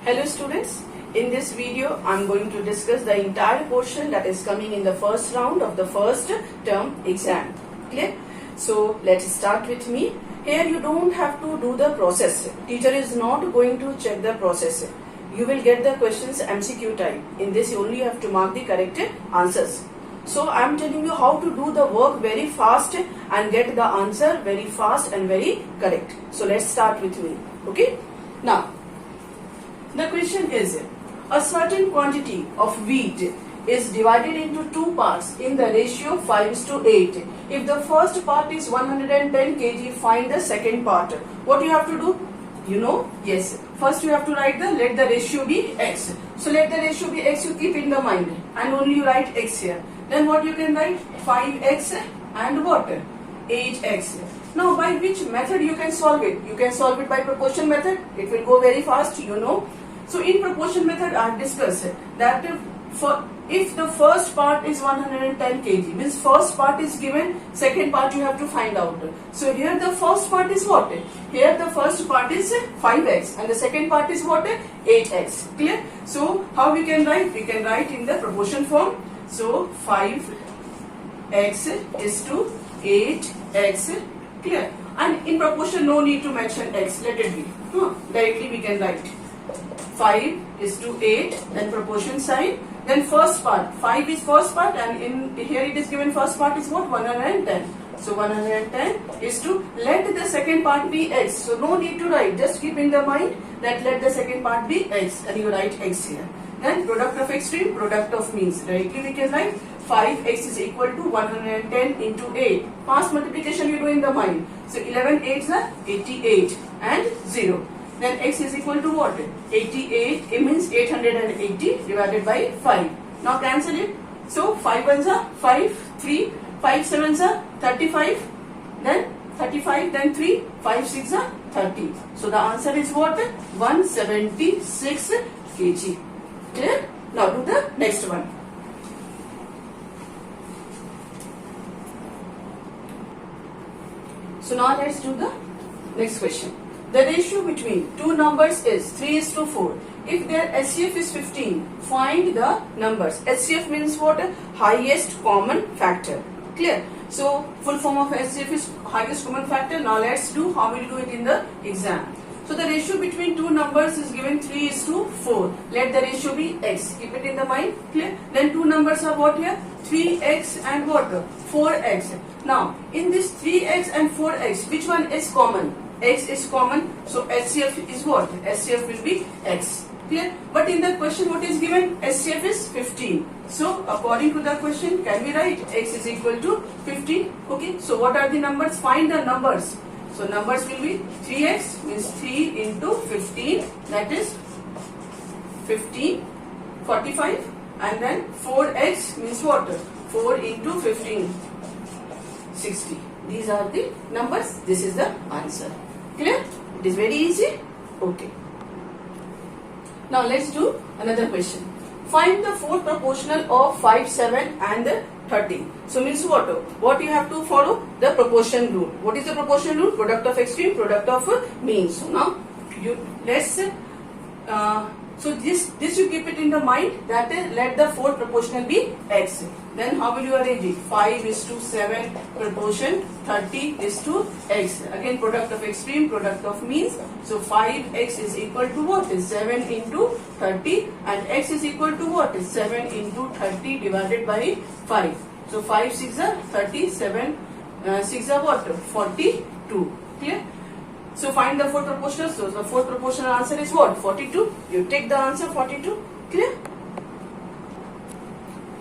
Hello students, in this video I am going to discuss the entire portion that is coming in the first round of the first term exam. Clear? So let's start with me. Here you don't have to do the process. Teacher is not going to check the process. You will get the questions MCQ type. In this you only have to mark the correct answers. So I am telling you how to do the work very fast and get the answer very fast and very correct. So let's start with me. Okay? Now, the question is, a certain quantity of wheat is divided into two parts in the ratio 5:8. If the first part is 110 kg, find the second part. What you have to do? You know? Yes. First you have to write let the ratio be x. So let the ratio be x, you keep in the mind and only you write x here. Then what you can write? 5x and what? 8x. Now by which method you can solve it? You can solve it by proportion method. It will go very fast, you know. So in proportion method I have discussed that if the first part is 110 kg, means first part is given, second part you have to find out. So here the first part is what? Here the first part is 5x and the second part is what? 8x. Clear? So how we can write? We can write in the proportion form. So 5x is to 8x. Clear? And in proportion no need to mention x, let it be. Directly we can write 5 is to 8, then proportion sign, then first part, 5 is first part and in here it is given first part is what? 110. So 110 is to let the second part be x. So no need to write, just keep in the mind that let the second part be x and you write x here. Then product of extreme, product of means. Directly we can write 5x is equal to 110 into 8. Fast multiplication you do in the mind. So 11 8s are 88 and 0. Then x is equal to what? 88, it means 880 divided by 5. Now cancel it. So 5 ones are 5, 3, 5 sevens are 35, then 35, then 3, 5 6 are 30. So the answer is what? 176 kg. Clear? Now do the next one. So now let's do the next question. The ratio between two numbers is 3:4. If their HCF is 15, find the numbers. HCF means what? Highest common factor. Clear? So full form of HCF is highest common factor. Now let's do how we do it in the exam. So the ratio between two numbers is given 3:4. Let the ratio be x. Keep it in the mind. Clear? Then two numbers are what here? 3x and what? 4x. Now in this 3x and 4x, which one is common? X is common, so HCF is what? HCF will be x. Clear? But in the question what is given? HCF is 15. So according to the question, can we write x is equal to 15? Okay, so what are the numbers? Find the numbers. So numbers will be 3x means 3 into 15, that is 15, 45, and then 4x means what? 4 into 15, 60. These are the numbers. This is the answer. Clear? It is very easy. Okay. Now let's do another question. Find the fourth proportional of 5, 7 and 30. So means what? What you have to follow? The proportion rule. What is the proportion rule? Product of extreme, product of mean. So now so this you keep it in the mind that let the fourth proportional be x. Then how will you arrange it? 5 is to 7 proportion, 30 is to x. Again product of extreme, product of means. So 5x is equal to what? 7 into 30 and x is equal to what? 7 into 30 divided by 5. So 5 6 are 37, 6 are what? 42. Clear? So find the fourth proportional. So the fourth proportional answer is what? 42. You take the answer 42. Clear?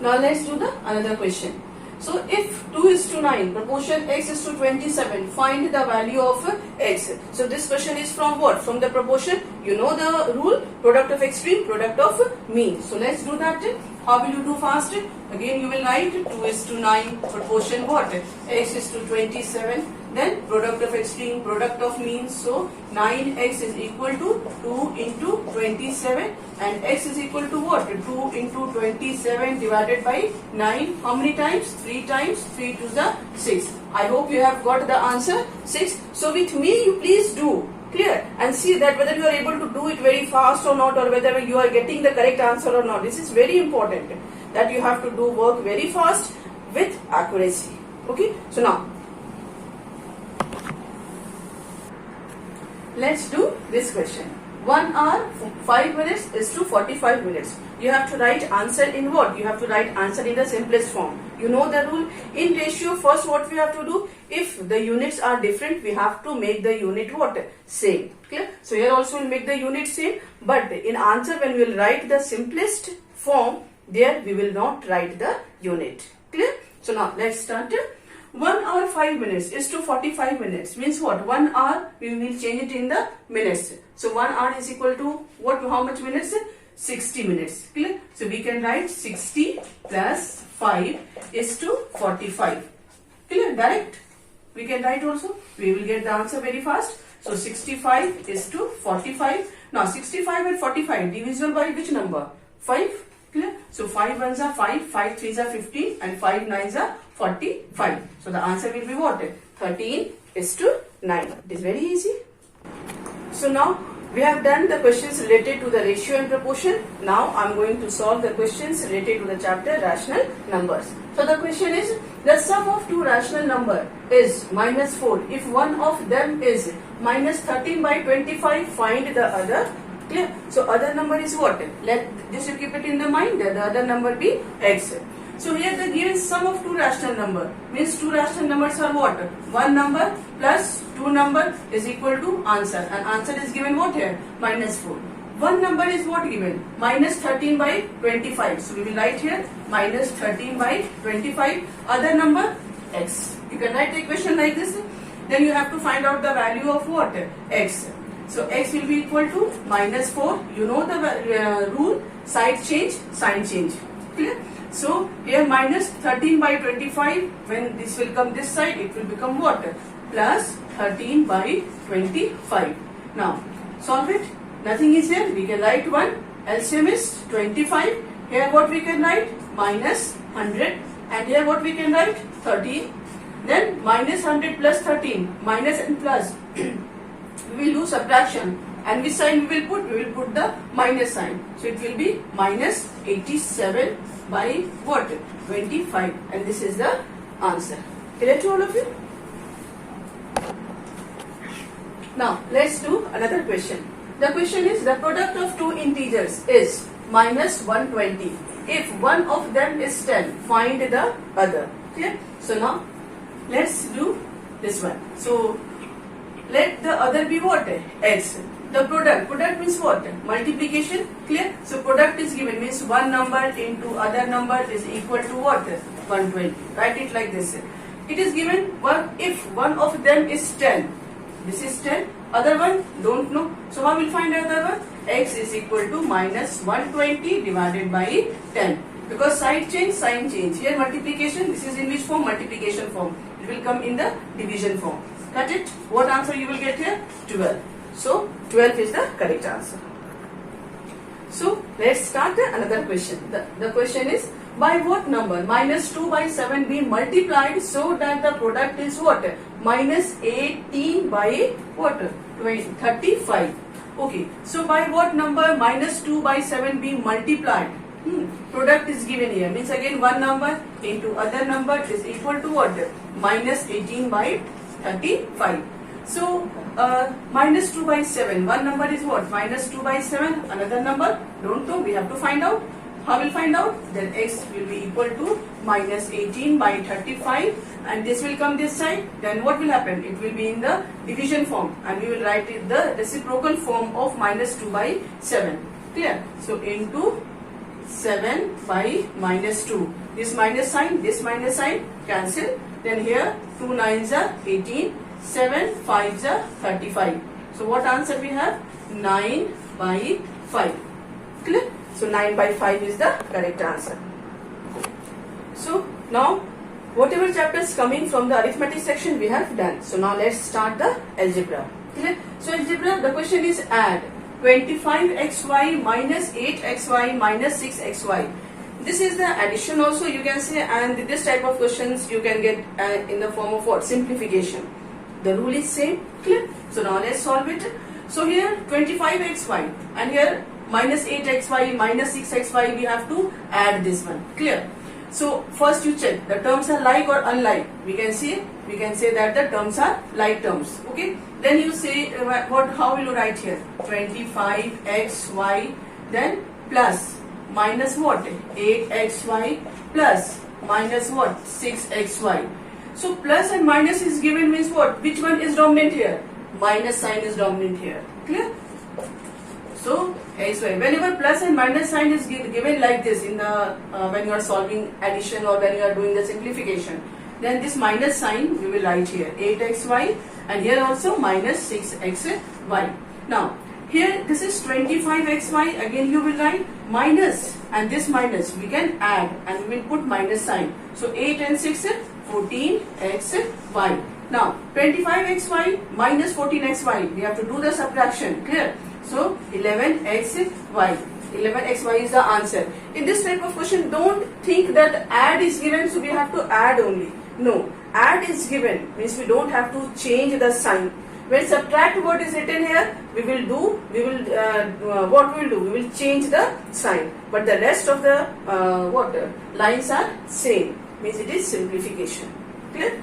Now let's do the another question. So if 2 is to 9, proportion x is to 27, find the value of x. So this question is from what? From the proportion. You know the rule, product of extreme, product of mean. So let's do that. How will you do fast? Again you will write 2 is to 9, proportion what? X is to 27. Then product of extreme, product of mean. So 9x is equal to 2 into 27 and x is equal to what? 2 into 27 divided by 9. How many times? 3 times. 3 to the 6. I hope you have got the answer 6. So with me you please do Clear? And see that whether you are able to do it very fast or not, or whether you are getting the correct answer or not. This is very important, that you have to do work very fast with accuracy. Okay, so now let's do this question. 1 hour 5 minutes is to 45 minutes. You have to write answer in what? You have to write answer in the simplest form. You know the rule. In ratio, first what we have to do, if the units are different, we have to make the unit what? Same. Clear? So here also we'll make the unit same, but in answer when we will write the simplest form, there we will not write the unit. Clear? So now let's start. 1 hour 5 minutes is to 45 minutes. Means what? 1 hour we will change it in the minutes. So 1 hour is equal to what? How much minutes? 60 minutes. Clear? So we can write 60 plus 5 is to 45. Clear? Direct. We can write also. We will get the answer very fast. So 65 is to 45. Now 65 and 45 divisible by which number? 5. Clear? So 5 ones are 5, 5 threes are 15 and 5 nines are 45. So the answer will be what? 13 is to 9. It is very easy. So now we have done the questions related to the ratio and proportion. Now I am going to solve the questions related to the chapter rational numbers. So the question is, the sum of two rational number is -4. If one of them is -13 by 25, find the other. Clear? So other number is what? Let this you keep it in the mind. The other number be x. So here the given sum of two rational number means two rational numbers are what? One number plus two number is equal to answer, and answer is given what here? -4. One number is what given? -13 by 25. So we will write here -13 by 25. Other number x. You can write the equation like this. Then you have to find out the value of what? X. So x will be equal to -4. You know the rule, side change, sign change. Clear? So here -13 by 25, when this will come this side, it will become what? Plus 13 by 25. Now solve it. Nothing is here. We can write 1. LCM is 25. Here what we can write? -100. And here what we can write? 13. Then -100 plus 13. Minus and plus. We will do subtraction. And which sign we will put? We will put the minus sign. So it will be -87 by what? 25. And this is the answer. Clear to all of you? Now let's do another question. The question is, the product of two integers is -120. If one of them is 10, find the other. Clear? So now let's do this one. So let the other be what? X. The product means what? Multiplication. Clear? So product is given, means one number into other number is equal to what? 120. Write it like this. It is given if one of them is 10. This is 10. Other one don't know. So how will find other one? X is equal to -120 divided by 10. Because side change, sign change. Here multiplication. This is in which form? Multiplication form. It will come in the division form. Cut it. What answer you will get here? 12. So 12 is the correct answer. So let's start another question. The question is, by what number -2 by 7 be multiplied so that the product is what? -18 by what? 35. Okay. So by what number -2 by 7 be multiplied? Product is given here. Means again one number into other number is equal to what? -18 by 35. So -2 by 7. One number is what? -2 by 7. Another number don't know. We have to find out. How will find out? Then x will be equal to -18 by 35, and this will come this side. Then what will happen? It will be in the division form, and we will write it the reciprocal form of -2 by 7. Clear? So into 7 by -2. This minus sign cancel. Then here 2 9s are 18. 7 5s are 35. So what answer we have? 9 by 5. Clear? So 9 by 5 is the correct answer. So now whatever chapters coming from the arithmetic section we have done. So now let's start the algebra. Clear? So algebra, the question is add 25xy minus 8xy minus 6xy. This is the addition also you can say, and this type of questions you can get in the form of what? Simplification. The rule is same. Clear? So now let's solve it. So here 25xy and here minus 8xy, minus 6xy, we have to add this one. Clear? So first you check the terms are like or unlike. We can say that the terms are like terms. Okay. Then you say how will you write here? 25xy, then plus minus what? 8xy plus minus what? 6xy. So plus and minus is given means what? Which one is dominant here? Minus sign is dominant here. Clear? So whenever plus and minus sign is given like this in the when you are solving addition or when you are doing the simplification, then this minus sign we will write here 8xy and here also minus 6xy. Now here this is 25xy, again you will write minus and this minus we can add and we will put minus sign. So 8 and 6 14xy. Now 25xy minus 14xy, we have to do the subtraction. Clear? So 11xy. 11xy is the answer. In this type of question, don't think that add is given, so we have to add only. No, add is given means we don't have to change the sign. When subtract what is written here, we will change the sign. But the rest of the lines are same. Means it is simplification. Clear?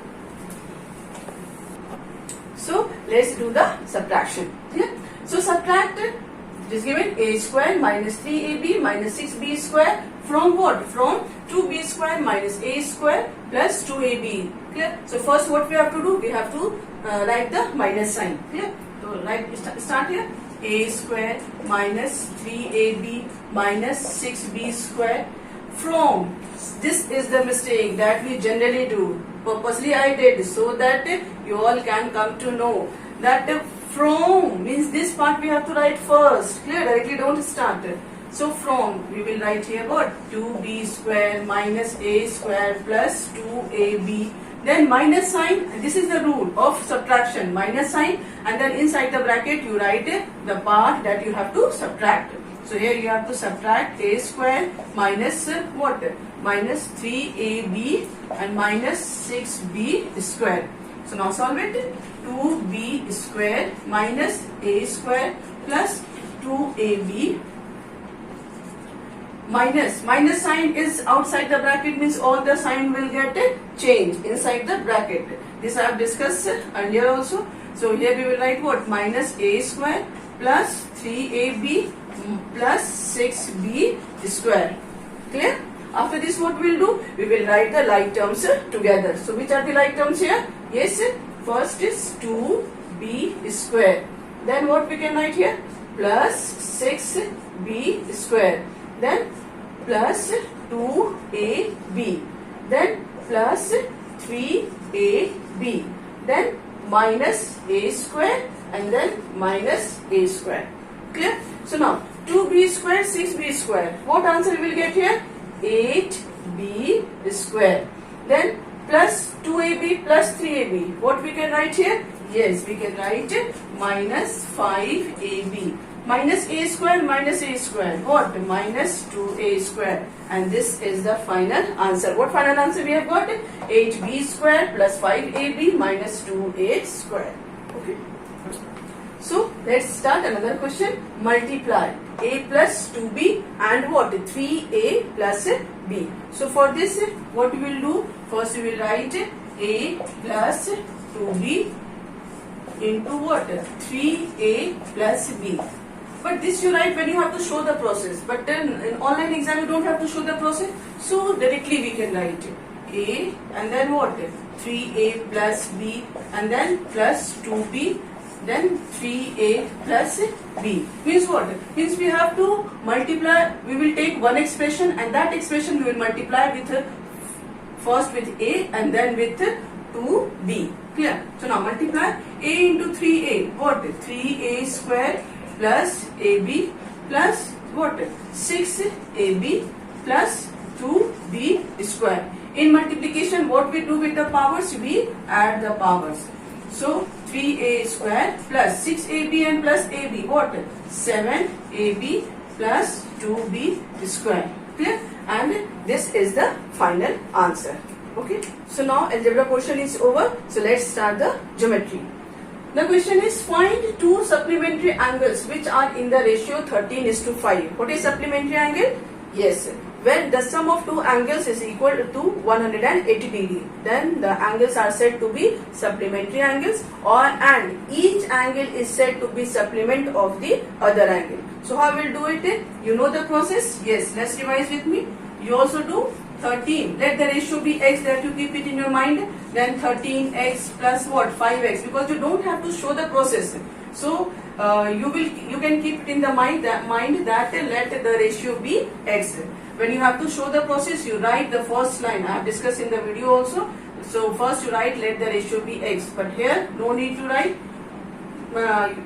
So let's do the subtraction. Clear? So subtract, it is given a square minus 3ab minus 6b square from what? From 2b square minus a square plus 2ab. Clear? So first what we have to do? We have to write the minus sign. Clear? So start here. A square minus 3ab minus 6b square from, this is the mistake that we generally do. Purposely I did so that you all can come to know that from means this part we have to write first. Clear? Directly don't start. So from we will write here what? 2b square minus a square plus 2ab. Then minus sign, this is the rule of subtraction, minus sign, and then inside the bracket you write the part that you have to subtract. So here you have to subtract a square minus what? Minus 3ab and minus 6b square. So now solve it. 2b square minus a square plus 2ab minus sign is outside the bracket means all the sign will get changed inside the bracket. This I have discussed earlier also. So here we will write what? Minus a square plus 3ab plus 6b square. Clear? After this what we will do? We will write the like terms together. So which are the like terms here? Yes, first is 2b square. Then what we can write here? Plus 6b square. Then plus 2ab. Then plus 3ab. Then minus a square and then minus a square. Clear? So now 2b square, 6b square. What answer we will get here? 8b square. Then plus 2ab plus 3ab. What we can write here? Yes, we can write minus 5ab. Minus a square minus a square. What? Minus 2a square. And this is the final answer. What final answer we have got? 8b square plus 5ab minus 2a square. Okay. So let's start another question. Multiply a plus 2b and what? 3a plus b. So for this what we will do? First we will write a plus 2b into what? 3a plus b. But this you write when you have to show the process. But then in online exam you don't have to show the process. So directly we can write a and then what? 3a plus b and then plus 2b. Then 3a plus b. Means what? Means we have to multiply. We will take one expression and that expression we will multiply with first with a and then with 2b. Clear? So now multiply a into 3a. What? 3a square plus ab plus what? 6ab plus 2b square. In multiplication what we do with the powers? We add the powers. So 3a square plus 6ab and plus ab. What? 7ab plus 2b square. Clear? And this is the final answer. Okay. So now algebra portion is over. So let's start the geometry. The question is find two supplementary angles which are in the ratio 13:5. What is supplementary angle? Yes. When the sum of two angles is equal to 180 degree, then the angles are said to be supplementary angles, and each angle is said to be supplement of the other angle. So how we'll do it? You know the process? Yes. Let's revise with me. You also do 13. Let the ratio be x, that you keep it in your mind. Then 13x plus what? 5x, because you don't have to show the process. So you can keep it in the mind that let the ratio be x. When you have to show the process, you write the first line. I have discussed in the video also. So first you write let the ratio be x. But here no need to write.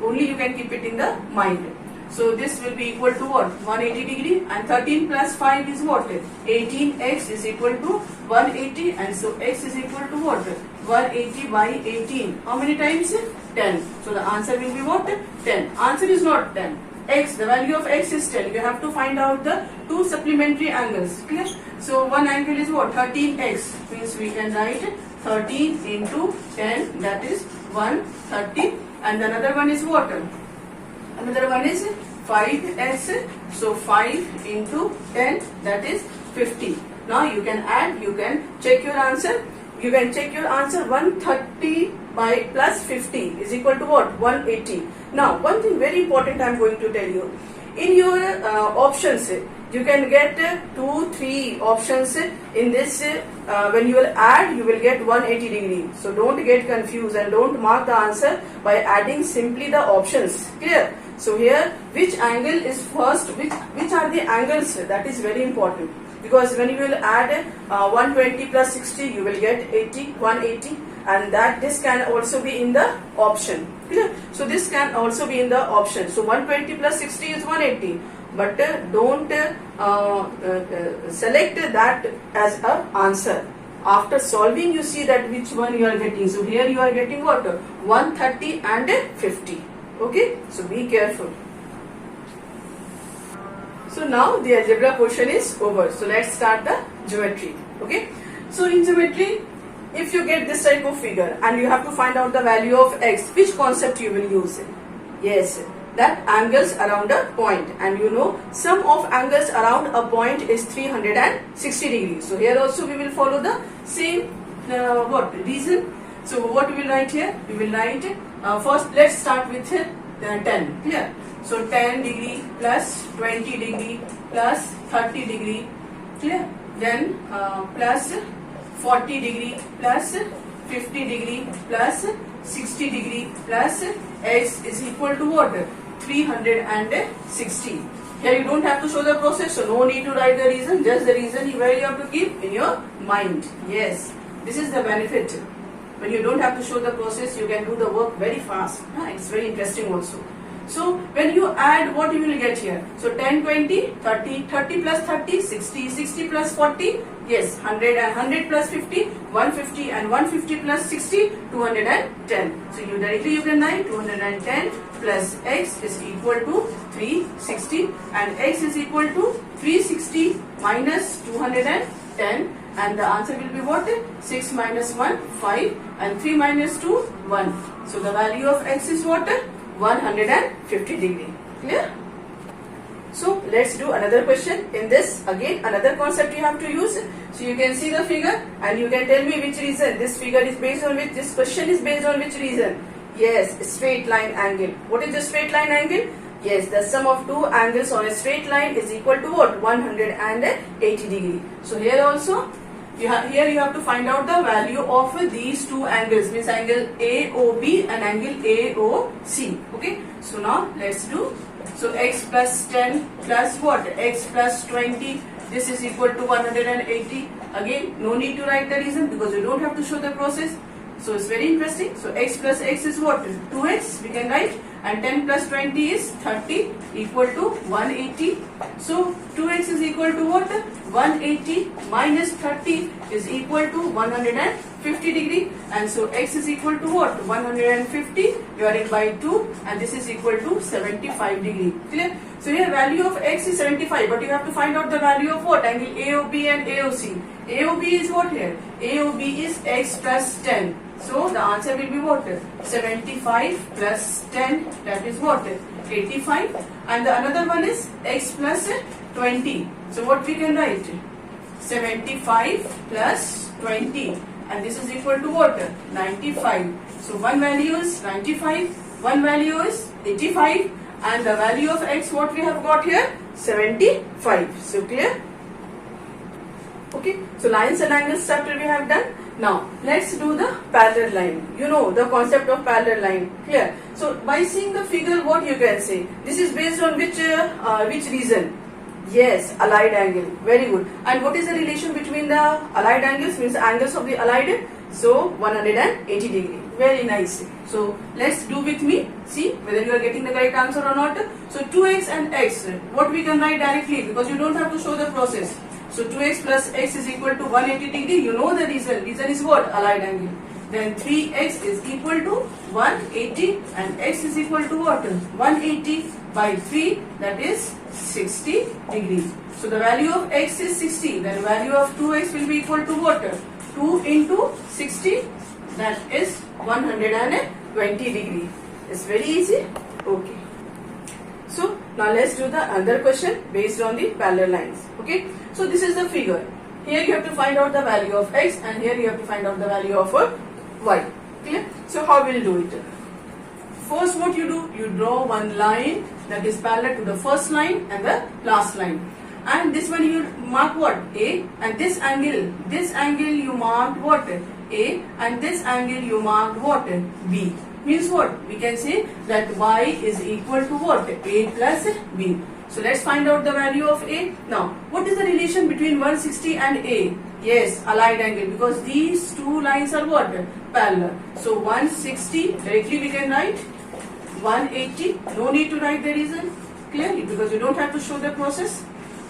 Only you can keep it in the mind. So this will be equal to what? 180 degree, and 13 plus 5 is what? 18x is equal to 180, and so x is equal to what? 180 by 18. How many times? 10. So the answer will be what? 10. Answer is not 10. X, the value of x is 10. You have to find out the two supplementary angles. Clear? So one angle is what? 13x. Means we can write 13 into 10, that is 130. And another one is what? Another one is 5x. So 5 into 10, that is 50. Now you can add, you can check your answer. You can check your answer. 130 by plus 50 is equal to what? 180. Now one thing very important I am going to tell you. In your options, you can get 2-3 options. In this, when you will add, you will get 180 degree. So don't get confused and don't mark the answer by adding simply the options. Clear? So here, which angle is first? Which are the angles? That is very important. Because when you will add 120 plus 60, you will get 180, and that this can also be in the option. Clear? So this can also be in the option. So 120 plus 60 is 180, but don't select that as a answer. After solving, you see that which one you are getting. So here you are getting what? 130 and 50. Okay? So be careful. So now the algebra portion is over. So let's start the geometry. Okay. So in geometry, if you get this type of figure and you have to find out the value of x, which concept you will use? Yes, that angles around a point, and you know sum of angles around a point is 360 degrees. So here also we will follow the same reason. So what we will write here? We will write first. Let's start with 10. Clear? So 10 degree plus 20 degree plus 30 degree. Clear? Then plus 40 degree plus 50 degree plus 60 degree plus x is equal to what? 360. Here you don't have to show the process, so no need to write the reason, just the reason where you have to keep in your mind. Yes, this is the benefit. When you don't have to show the process, you can do the work very fast. It's very interesting also. So when you add, what you will get here? So 10, 20, 30, 30 plus 30, 60, 60 plus 40, yes, 100, and 100 plus 50, 150, and 150 plus 60, 210. So you directly you can write 210 plus x is equal to 360, and x is equal to 360 minus 210, and the answer will be what? 6 minus 1, 5, and 3 minus 2, 1. So the value of x is what? 150 degree. Clear? So let's do another question. In this, again another concept you have to use. So you can see the figure and you can tell me which reason this figure is based on, which this question is based on which reason. Yes, straight line angle. What is the straight line angle? Yes, the sum of two angles on a straight line is equal to what? 180 degree. So here also you have to find out the value of these two angles, means angle AOB and angle AOC. Okay, so now let's do. So x plus 10 plus what? X plus 20. This is equal to 180. Again, no need to write the reason because you don't have to show the process. So it's very interesting. So x plus x is what? 2x we can write, and 10 plus 20 is 30 equal to 180. So 2x is equal to what? 180 minus 30 is equal to 150 degree, and so x is equal to what? 150 divided by 2, and this is equal to 75 degree. Clear? So here value of x is 75, but you have to find out the value of what? Angle AOB and AOC. AOB is what here? AOB is x plus 10. So the answer will be what? 75 plus 10, that is what? 85. And the another one is x plus 20. So what we can write? 75 plus 20. And this is equal to what? 95. So one value is 95, one value is 85. And the value of x, what we have got here? 75. So clear? Okay. So lines and angles chapter we have done. Now let's do the parallel line. You know the concept of parallel line. Clear? So by seeing the figure, what you can say? This is based on which reason? Yes, allied angle. Very good. And what is the relation between the allied angles? Means angles of the allied. So 180 degree. Very nice. So let's do with me. See whether you are getting the correct answer or not. So 2x and x. What we can write directly, because you don't have to show the process. So 2x plus x is equal to 180 degree. You know the reason. Reason is what? Allied angle. Then 3x is equal to 180 and x is equal to what? 180 by 3, that is 60 degrees. So the value of x is 60. Then value of 2x will be equal to what? 2 into 60, that is 120 degree. It's very easy. Okay. So now let's do the other question based on the parallel lines. Okay. So this is the figure. Here you have to find out the value of x and here you have to find out the value of y. Clear? So how will you do it? First what you do? You draw one line that is parallel to the first line and the last line. And this one you mark what? A. And this angle you marked what? A. And this angle you marked what? B. Means what? We can say that y is equal to what? A plus b. So let's find out the value of a. Now, what is the relation between 160 and a? Yes, allied angle, because these two lines are what? Parallel. So 160 directly we can write. 180, no need to write the reason clearly because you don't have to show the process.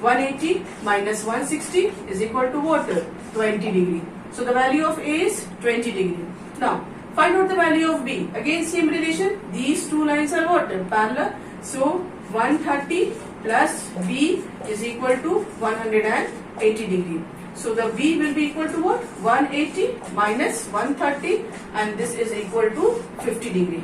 180 minus 160 is equal to what? 20 degree. So the value of a is 20 degree. Now find out the value of b. Again same relation. These two lines are what? Parallel. So 130 plus b is equal to 180 degree. So the b will be equal to what? 180 minus 130 and this is equal to 50 degree.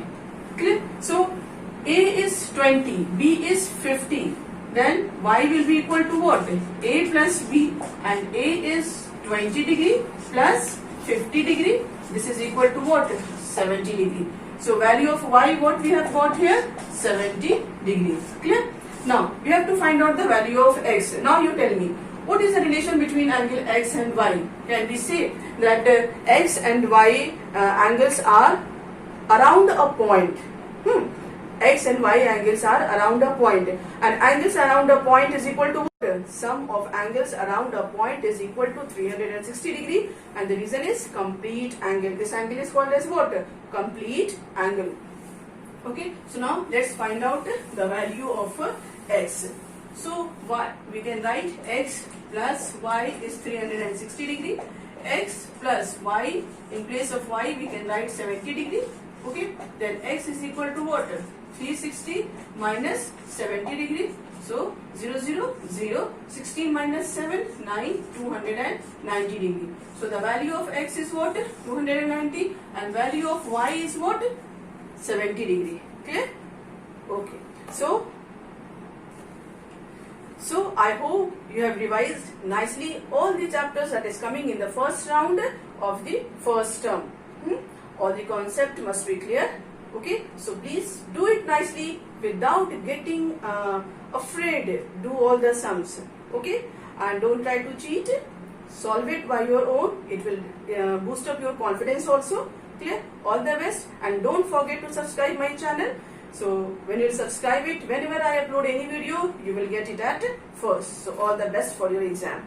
Clear? So a is 20, b is 50. Then y will be equal to what? A plus b, and a is 20 degree plus 50 degree. This is equal to what? 70 degree. So value of y, what we have got here? 70 degree. Clear? Now we have to find out the value of x. Now you tell me, what is the relation between angle x and y? Can we say that x and y angles are around a point? X and y angles are around a point, and angles around a point is equal to what? Sum of angles around a point is equal to 360 degree, and the reason is complete angle. This angle is called as what? Complete angle. Okay, so now let's find out the value of x. So we can write x plus y is 360 degree. X plus y, in place of y we can write 70 degree. Okay, then x is equal to what? 360 minus 70 degree. So 0, 0, 0, 16 minus 7, 9, 290 degree. So the value of x is what? 290, and value of y is what? 70 degree. Clear? Okay. So I hope you have revised nicely all the chapters that is coming in the first round of the first term. All the concept must be clear. Okay, so please do it nicely without getting afraid. Do all the sums. Okay, and don't try to cheat. Solve it by your own. It will boost up your confidence also. Clear? All the best, and don't forget to subscribe my channel. So when you subscribe it, whenever I upload any video, you will get it at first. So all the best for your exam.